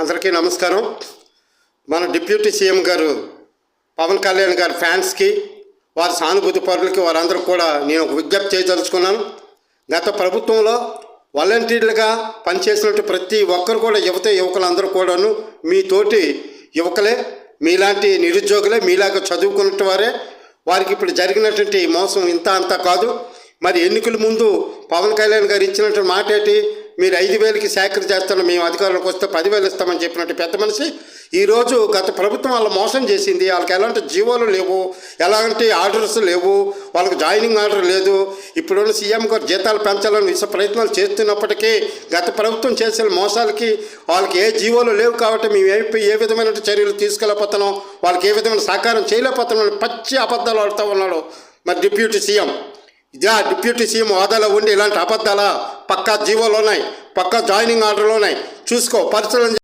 అందరికీ నమస్కారం. మన డిప్యూటీ సీఎం గారు పవన్ కళ్యాణ్ గారి ఫ్యాన్స్కి, వారి సానుభూతి పరులకి, వారందరూ కూడా నేను ఒక విజ్ఞప్తి చేయదలుచుకున్నాను. గత ప్రభుత్వంలో వాలంటీర్లుగా పనిచేసినట్టు ప్రతి ఒక్కరు కూడా యువకులందరూ కూడాను మీతోటి యువకులే, మీలాంటి నిరుద్యోగులే, మీలాగా చదువుకున్నట్టు వారే. వారికి ఇప్పుడు జరిగినటువంటి మోసం ఇంత అంతా కాదు. మరి ఎన్నికల ముందు పవన్ కళ్యాణ్ గారు ఇచ్చినట్టు మాట ఏంటి? మీరు 5,000కి సేకరణ చేస్తాను, మేము అధికారంలోకి వస్తే 10,000 ఇస్తామని చెప్పినట్టు పెద్ద మనిషి ఈరోజు గత ప్రభుత్వం వాళ్ళ మోసం చేసింది. వాళ్ళకి ఎలాంటి జీవోలు లేవు, ఎలాంటి ఆర్డర్స్ లేవు, వాళ్ళకి జాయినింగ్ ఆర్డర్ లేదు. ఇప్పుడున్న సీఎం గారు జీతాలు పెంచాలని విశ్వ ప్రయత్నాలు చేస్తున్నప్పటికీ గత ప్రభుత్వం చేసిన మోసాలకి వాళ్ళకి ఏ జీవోలు లేవు. కాబట్టి మేము ఏ విధమైన చర్యలు తీసుకెళ్ళిపోతున్నాం, వాళ్ళకి ఏ విధమైన సహకారం చేయలేకపోతున్నాం, పచ్చి అబద్ధాలు ఆడుతూ ఉన్నాడు మరి డిప్యూటీ సీఎం. ఇదే డిప్యూటీ సీఎం హోదాలో ఉండి ఇలాంటి అబద్ధాల పక్కా జీవోలు ఉన్నాయి, పక్కా జాయినింగ్ ఆర్డర్లు ఉన్నాయి, చూసుకో, పరిశీలన